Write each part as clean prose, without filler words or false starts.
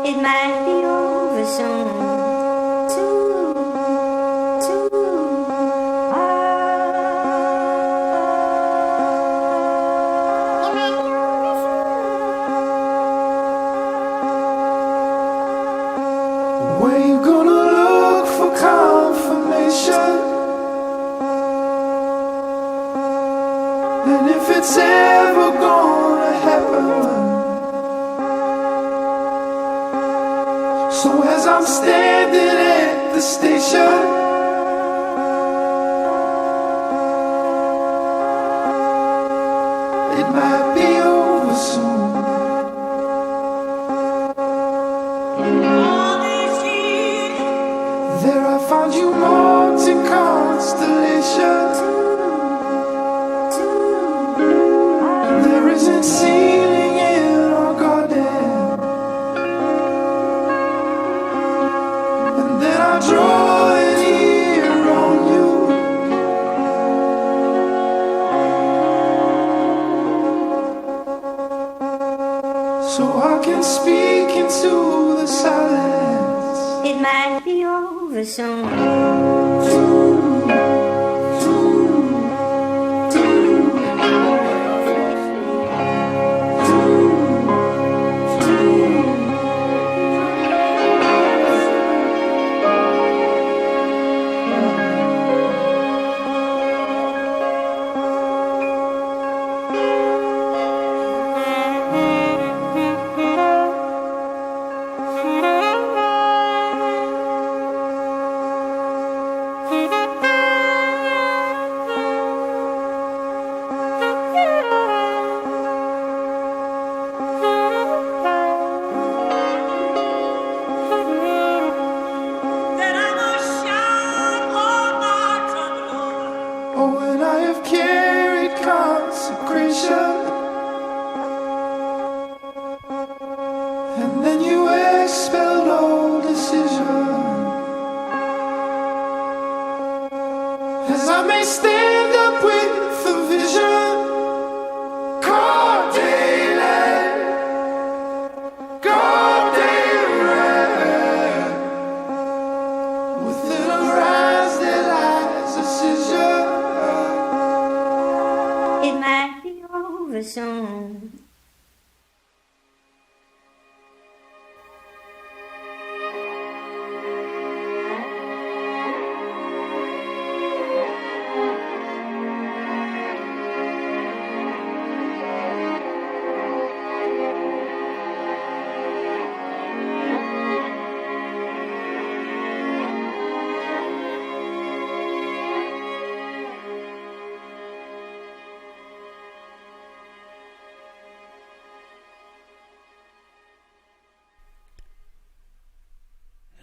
It might be over soon. Where you gonna look for confirmation? And if it's ever gonna happen. So as I'm standing at the station, it might be over soon. There I found you mountain constellations. And there isn't ceiling in our garden. And then I draw an ear on you. So I can speak into the silence. It might be over soon.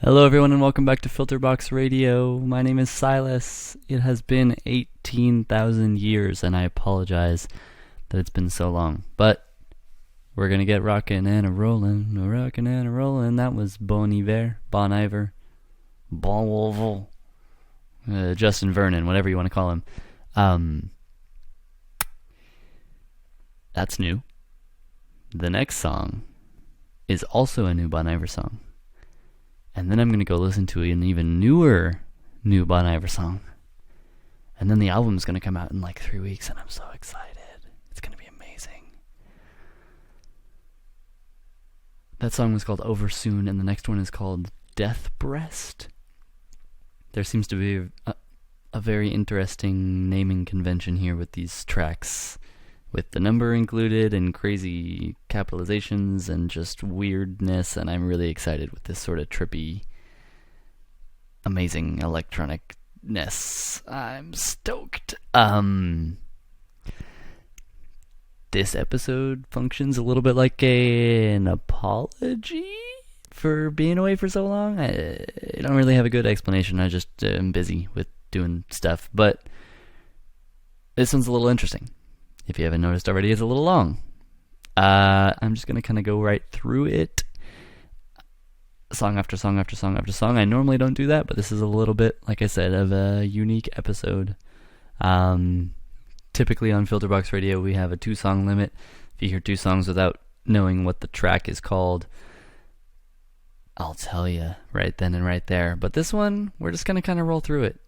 Hello everyone and welcome back to Filterbox Radio. My name is Silas. It has been 18,000 years and I apologize that it's been so long. But we're gonna get rockin' and a-rollin', rockin' and a-rollin'. That was Bon Iver, Bon Iver, Bon Iver, Justin Vernon, whatever you want to call him. That's new. The next song is also a new Bon Iver song. And then I'm going to go listen to an even newer new Bon Iver song. And then the album's going to come out in like 3 weeks, and I'm so excited. It's going to be amazing. That song was called Over Soon, and the next one is called Death Breast. There seems to be a very interesting naming convention here with these tracks, with the number included and crazy capitalizations and just weirdness, and I'm really excited with this sort of trippy, amazing electronicness. I'm stoked. This episode functions a little bit like an apology for being away for so long. I don't really have a good explanation. I just am busy with doing stuff, but this one's a little interesting. If you haven't noticed already, it's a little long. I'm just going to kind of go right through it. Song after song after song after song. I normally don't do that, but this is a little bit, like I said, of a unique episode. Typically on Filterbox Radio, we have a 2-song limit. If you hear 2 songs without knowing what the track is called, I'll tell you right then and right there. But this one, we're just going to kind of roll through it.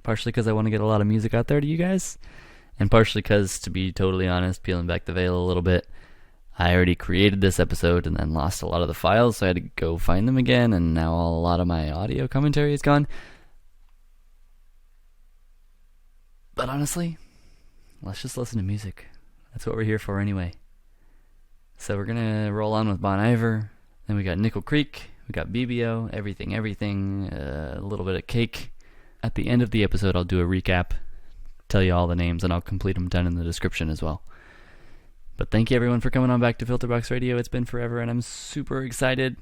Partially because I want to get a lot of music out there to you guys. And partially because, to be totally honest, peeling back the veil a little bit, I already created this episode and then lost a lot of the files, so I had to go find them again, and now a lot of my audio commentary is gone. But honestly, let's just listen to music. That's what we're here for anyway. So we're going to roll on with Bon Iver. Then we got Nickel Creek. We got Bibio. Everything. A little bit of Cake. At the end of the episode, I'll do a recap, tell you all the names, and I'll complete them down in the description as well. But thank you everyone for coming on back to Filterbox Radio. It's been forever, and I'm super excited.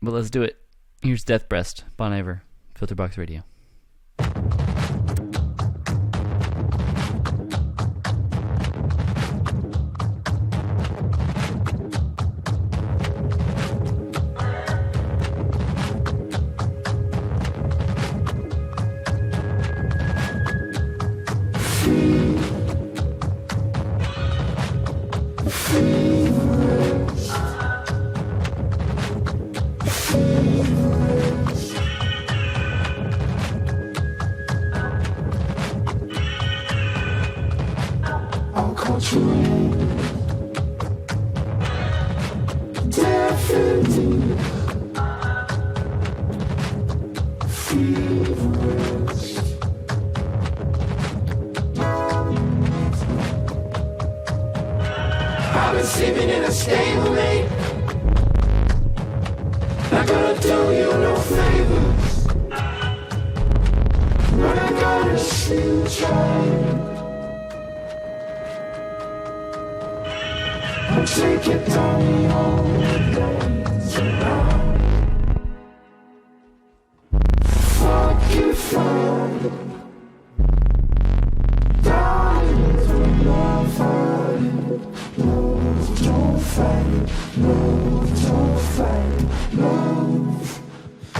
But let's do it. Here's Death Breast, Bon Iver, Filterbox Radio. I've been sleeping in a stablemate. Not gonna do you no favors, but I gotta shoot you. I'll take it down the old days around. Fuck you from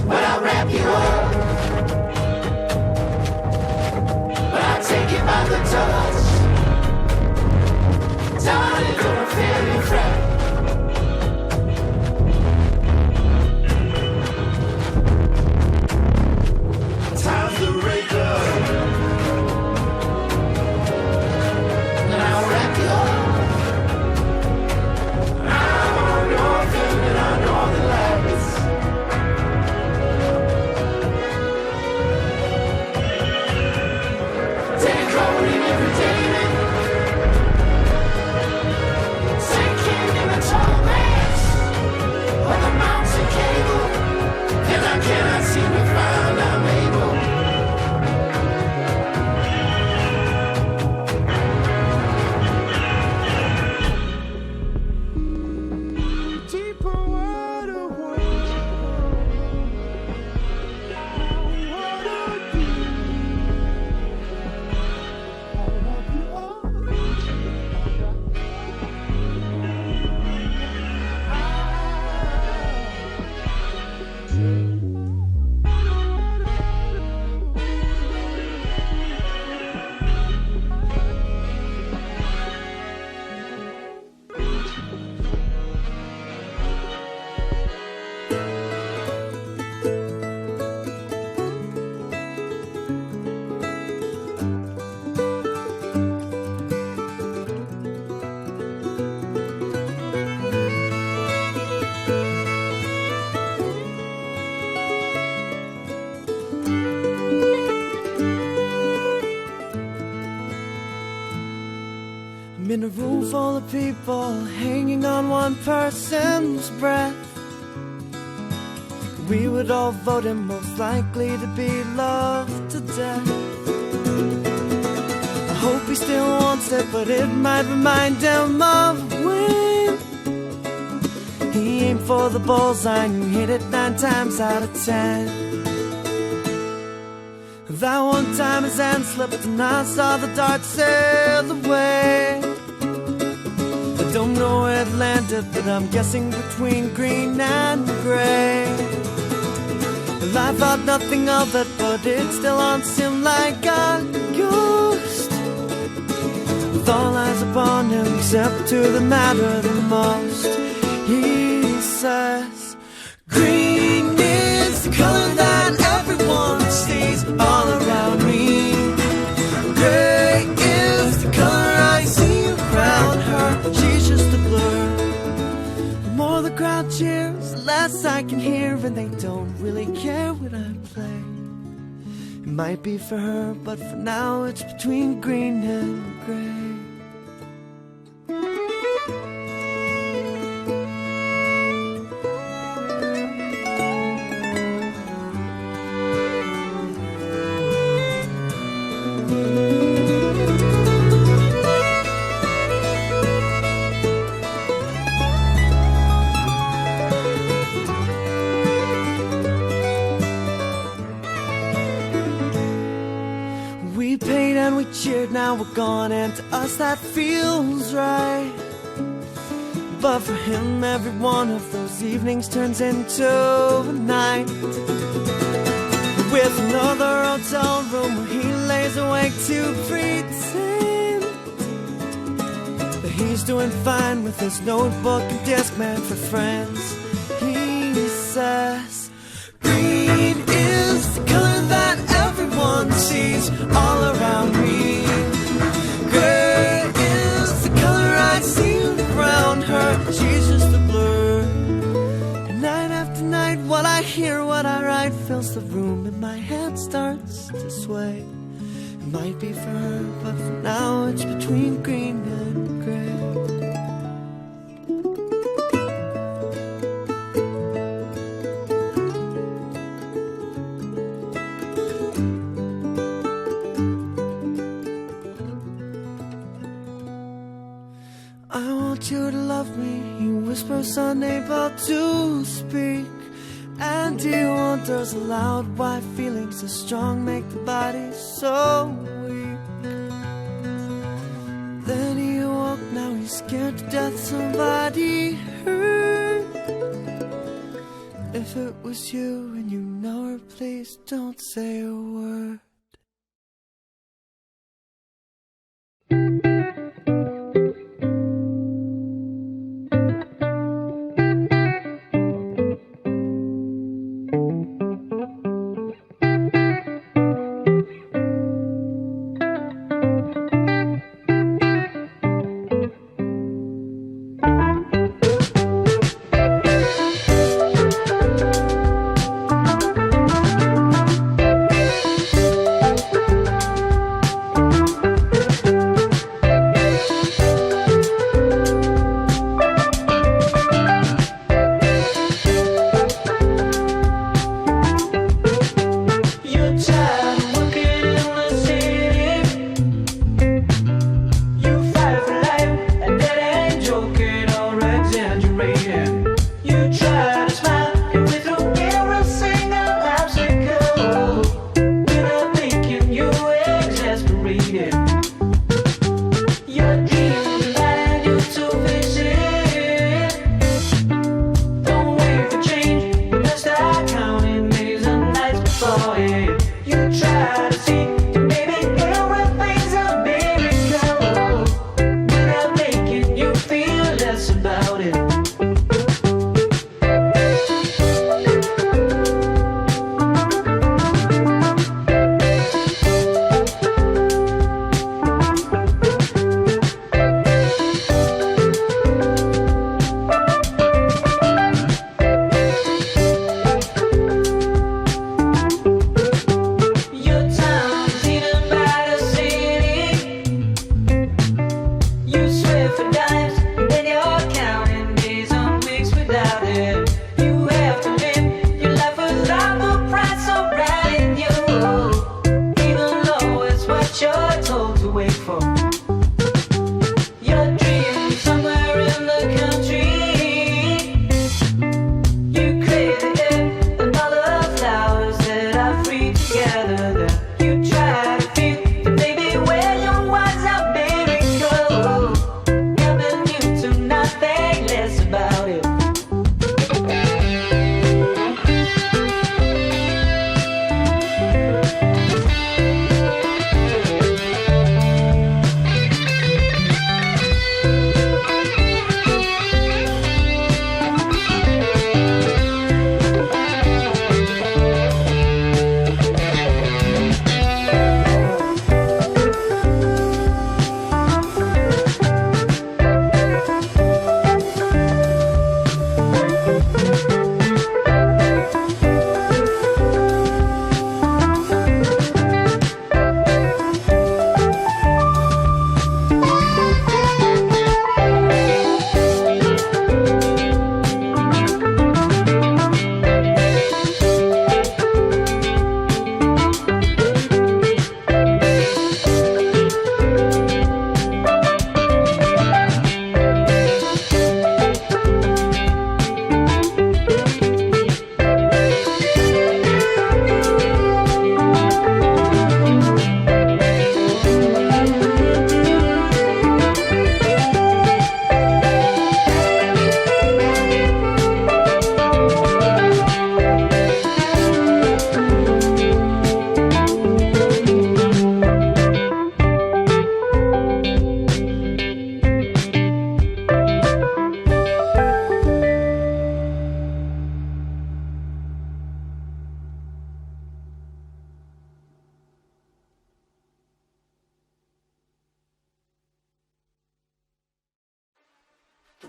but I'll wrap you up. But I'll take it by the touch. Darling, gonna feel you right. Time to wake up. And I'll wrap you up. Cannot seem to find I'm able. Deeper water, I'm in a room full of people hanging on one person's breath. We would all vote him most likely to be loved to death. I hope he still wants it, but it might remind him of when he aimed for the bullseye and you hit it 9 times out of 10. That one time his hand slipped and I saw the dart sail away. I don't know where it landed, but I'm guessing between green and gray. Well, I thought nothing of it, but it still haunts him like a ghost. With all eyes upon him, except to the matter the most. He says, green yes, I can hear, and they don't really care what I play. It might be for her, but for now it's between green and gray. Cheered, now we're gone, and to us that feels right. But for him, every one of those evenings turns into a night, with another hotel room where he lays awake to pretend that he's doing fine with his notebook and Discman for friends. He says, green is the color that everyone sees all around me. Gray is the color I see around her. She's just a blur. And night after night, what I hear, what I write fills the room, and my head starts to sway. It might be for her, but for now it's between green and gray. I want you to love me, he whispers, unable to speak. And he wonders aloud why feelings so strong make the body so weak. Then he awoke, now he's scared to death somebody hurt. If it was you and you know her, please don't say a word. Be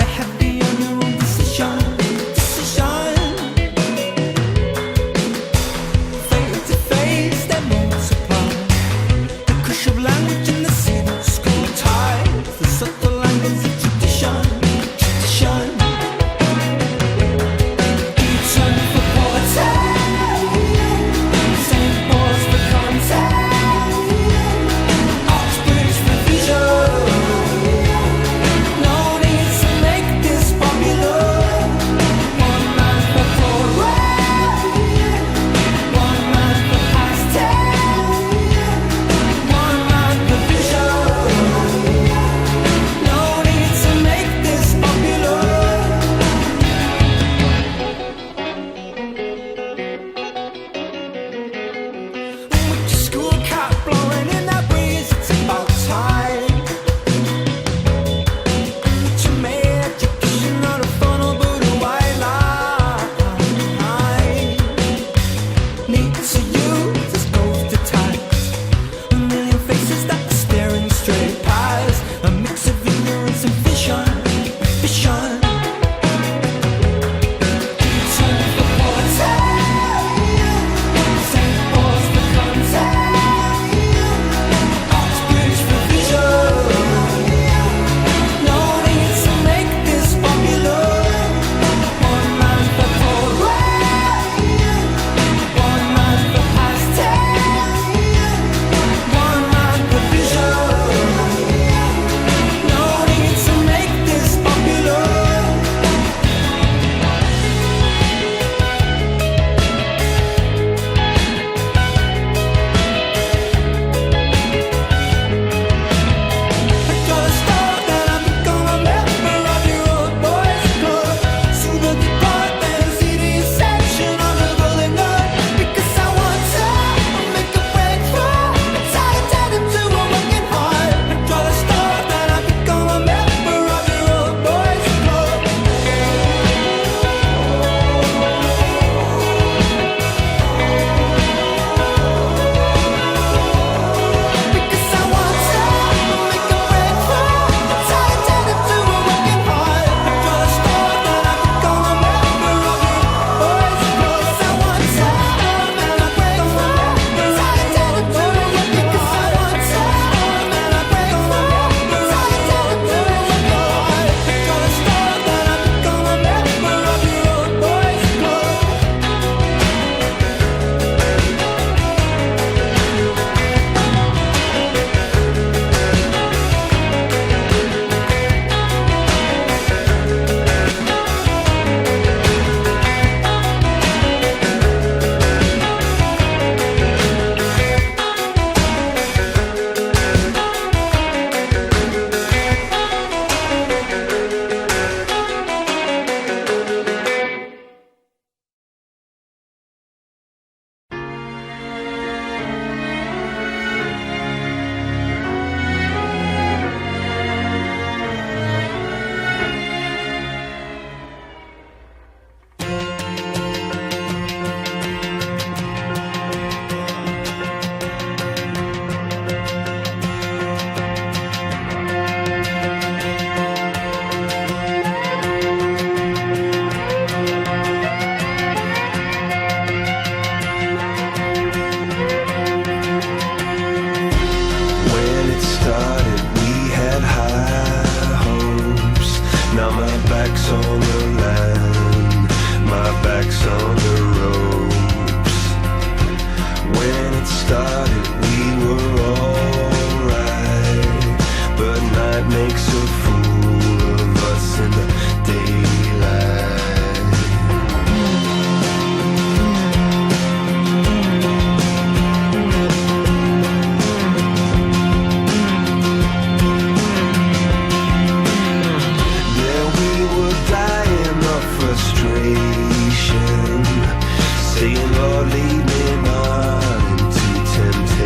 happy on your own decision. vision. Saying, Lord, lead me not into temptation.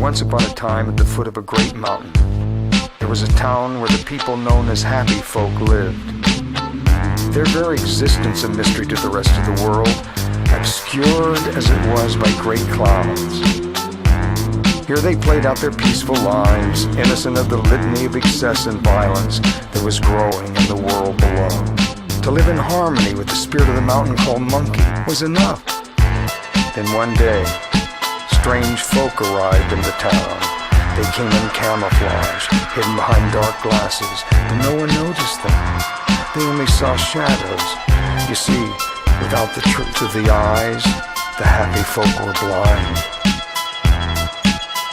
Once upon a time, at the foot of a great mountain, there was a town where the people known as happy folk lived. Their very existence a mystery to the rest of the world, obscured as it was by great clouds. Here they played out their peaceful lives, innocent of the litany of excess and violence that was growing in the world below. To live in harmony with the spirit of the mountain called Monkey was enough. Then one day, strange folk arrived in the town. They came in camouflage, hidden behind dark glasses, but no one noticed them. They only saw shadows. You see, without the truth of the eyes, the happy folk were blind.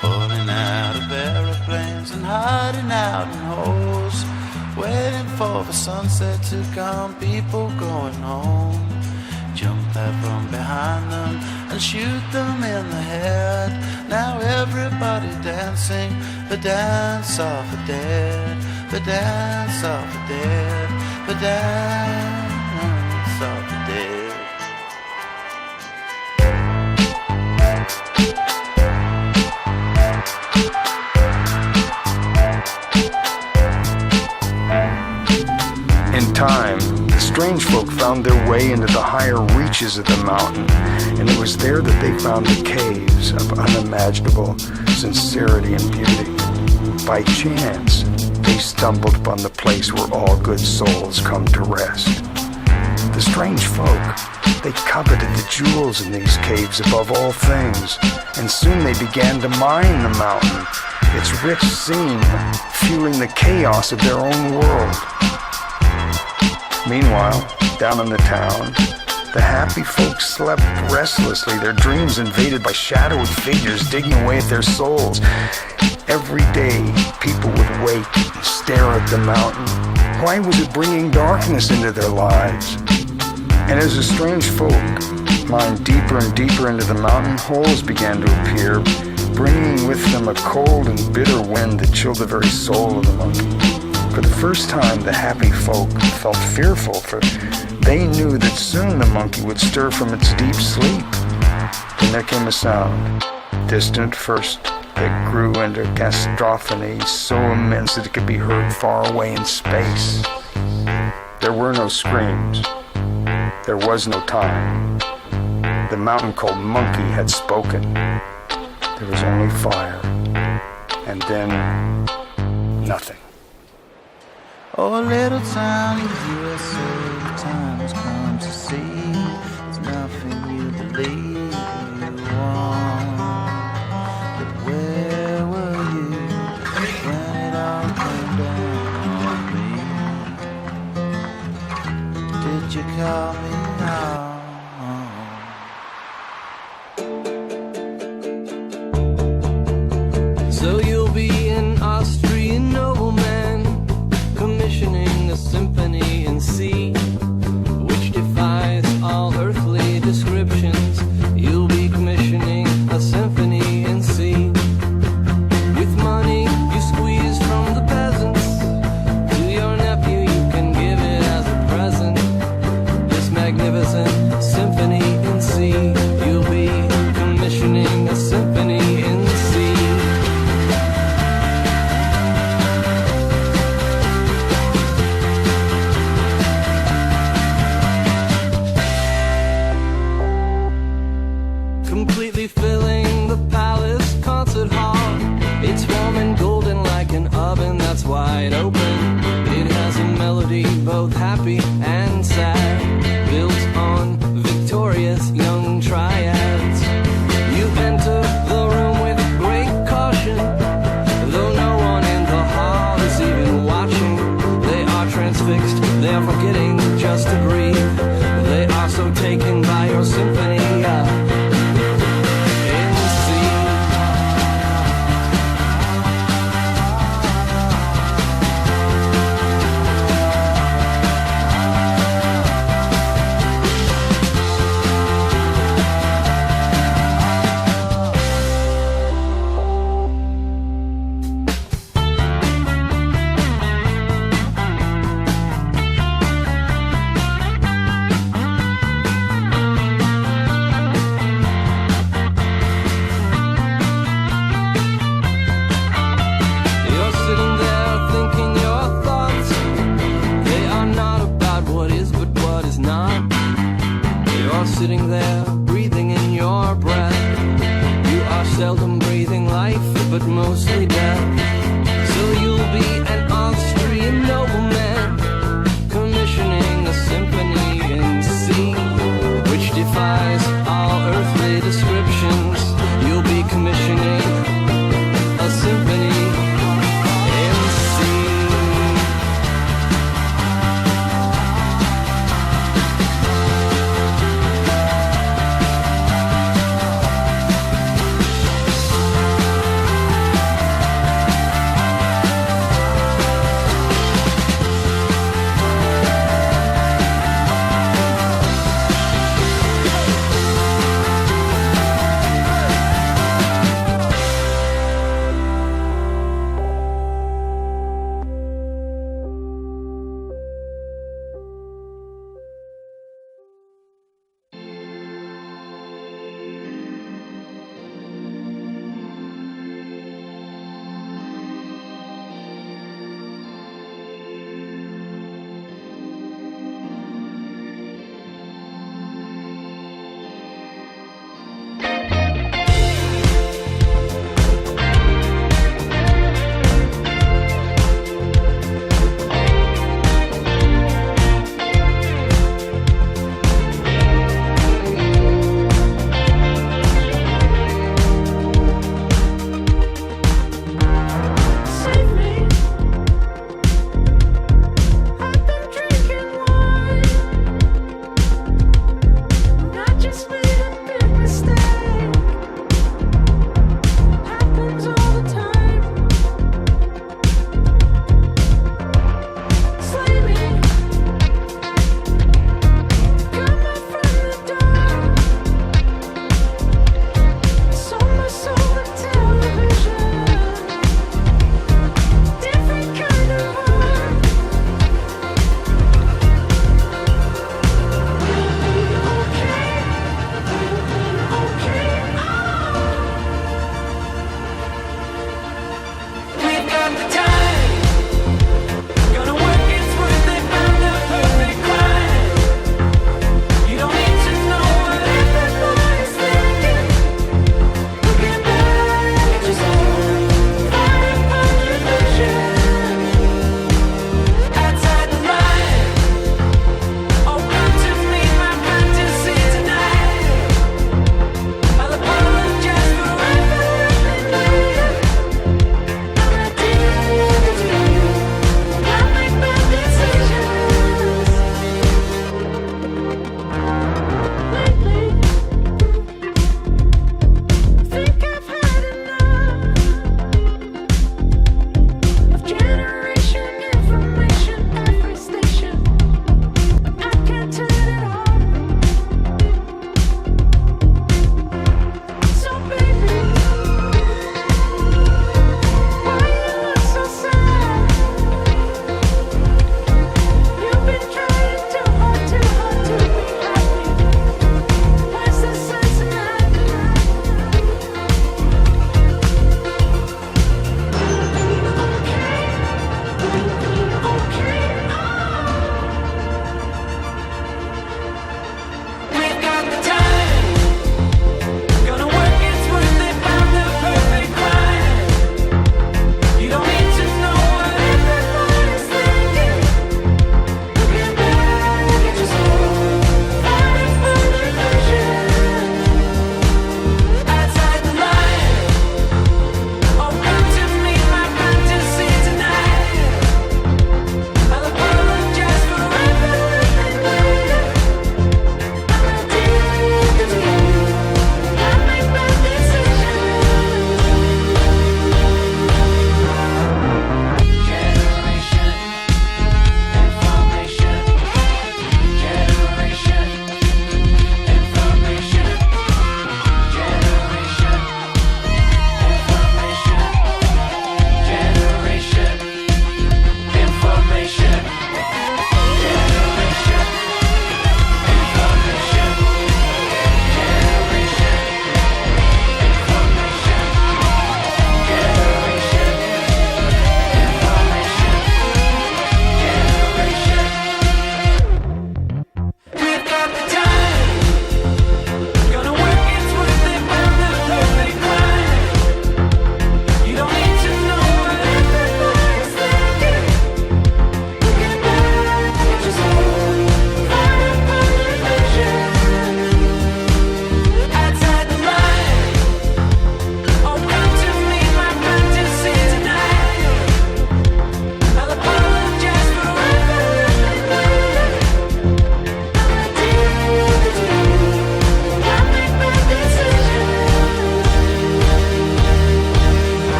Falling out of aeroplanes and hiding out in holes, waiting for the sunset to come, people going home. Jump out from behind them and shoot them in the head. Now everybody dancing the dance of the dead, the dance of the dead, the dance of the dead. In time, the strange folk found their way into the higher reaches of the mountain, and it was there that they found the caves of unimaginable sincerity and beauty. By chance, they stumbled upon the place where all good souls come to rest. The strange folk, they coveted the jewels in these caves above all things, and soon they began to mine the mountain, its rich scene fueling the chaos of their own world. Meanwhile, down in the town, the happy folks slept restlessly, their dreams invaded by shadowy figures digging away at their souls. Every day, people would wake and stare at the mountain. Why was it bringing darkness into their lives? And as the strange folk mined deeper and deeper into the mountain, holes began to appear, bringing with them a cold and bitter wind that chilled the very soul of the monkey. For the first time, the happy folk felt fearful, for they knew that soon the monkey would stir from its deep sleep. Then there came a sound, distant at first, that grew into cacophony so immense that it could be heard far away in space. There were no screams. There was no time. The mountain called Monkey had spoken. There was only fire. And then, nothing. Oh, little town in the USA, the time has come to see there's nothing you believe you want. But where were you when it all came down on me? Did you call me now? So you'll be an Austrian nobleman, commissioning a symphony in C, which defies all earthly descriptions. You'll be breathing life, but mostly death. So you'll be an Austrian nobleman, commissioning a symphony in C, which defies all earthly descriptions. You'll be commissioning a symphony in C.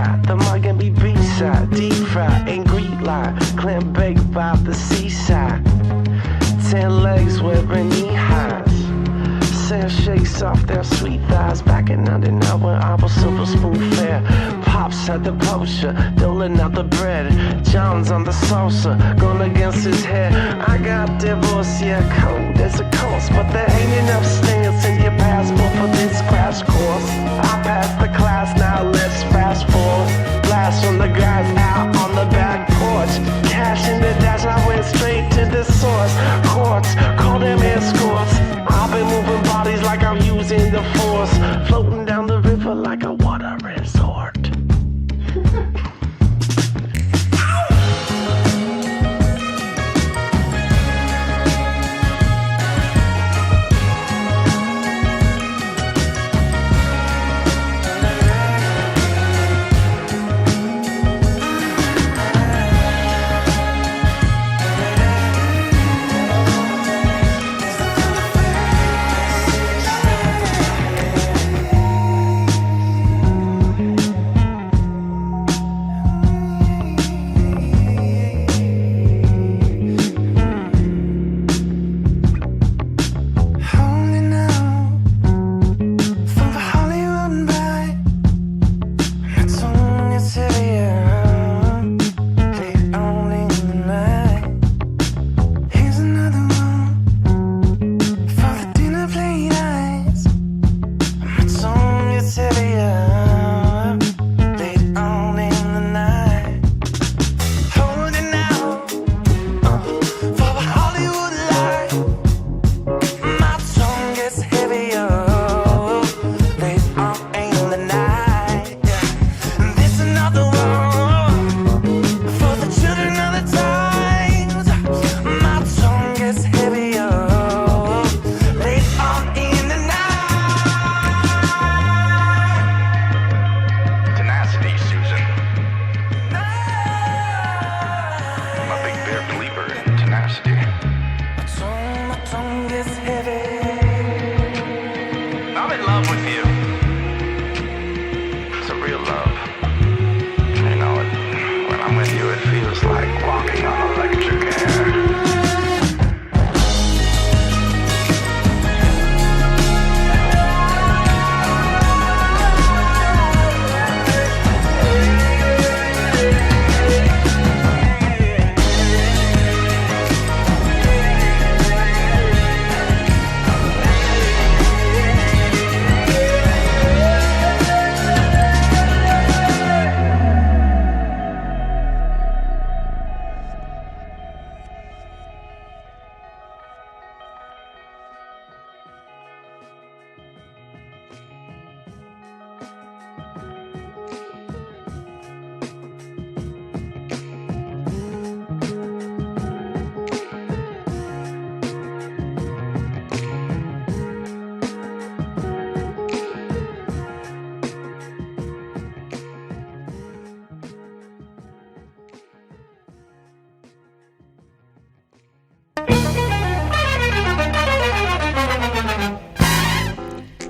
side, the mug and be B-side, deep fried, ain't greed line, clam baked by the seaside. 10 legs wearing knee highs. Sand shakes off their sweet thighs. Back in 99 when I was silver spoon fair. Pops had the poacher, doling out the bread. John's on the salsa, going against his head. I got divorced, yeah, cold as a course, but there ain't enough stamps in your passport for this crash course. I passed the class, now let's fast forward. Blast from the guys out on the back porch. Cash in the dash, I went straight to the source. Courts, call them escorts. I've been moving bodies like I'm using the force. Floating down the river like a water resort.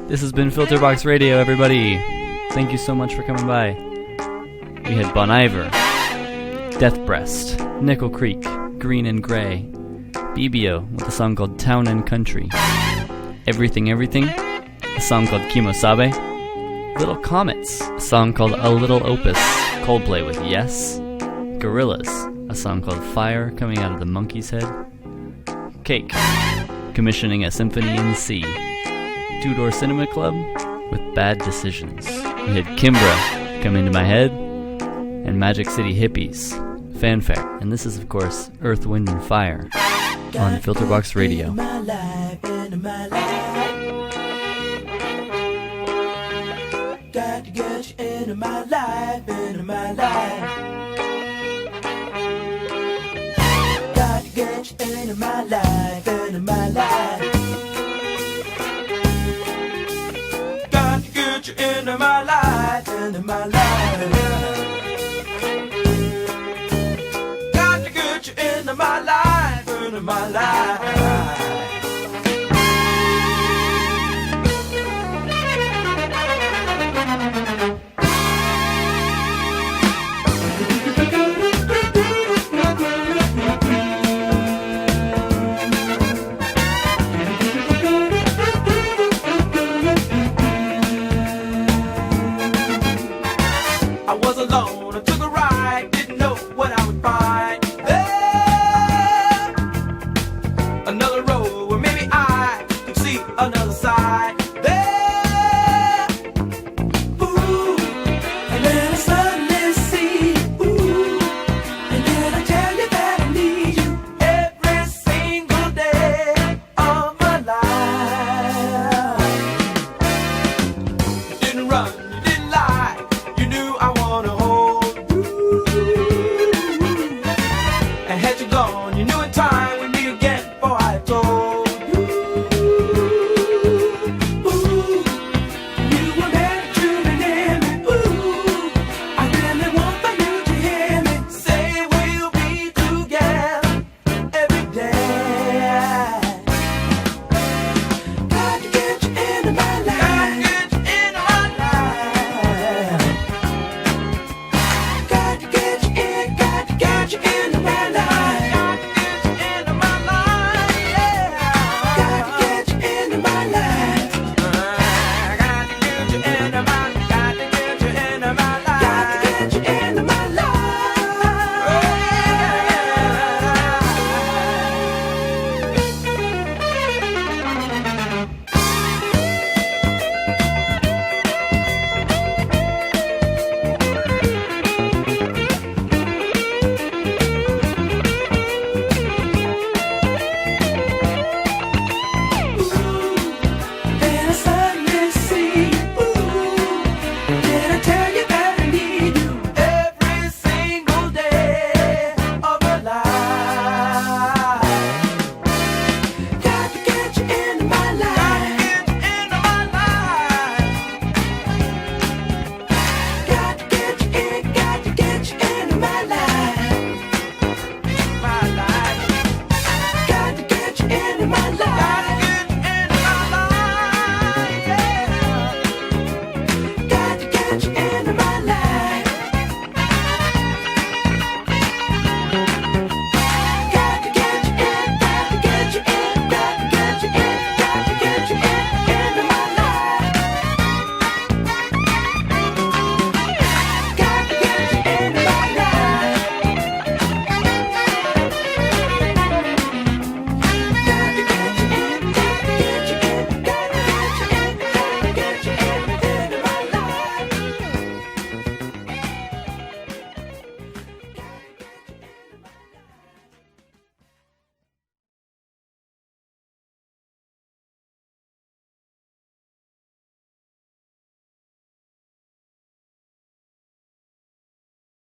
This has been Filterbox Radio, everybody. Thank you so much for coming by. We had Bon Iver, Death Breast, Nickel Creek, Green and Grey, Bibio with a song called Town and Country, Everything Everything, a song called Kimosabe, Little Comets, a song called A Little Opus, Coldplay with Yes, Gorillaz, a song called Fire coming out of the Monkey's Head, Cake, commissioning a symphony in C, Two Door Cinema Club with Bad Decisions. We had Kimbra, Come Into My Head, and Magic City Hippies, Fanfare. And this is, of course, Earth, Wind, and Fire on Filterbox Radio. Got to get you into my life, into my life. Got to get you into my life, into my life. Got to get you into my life, into my life. Got to get you into my life, into my life.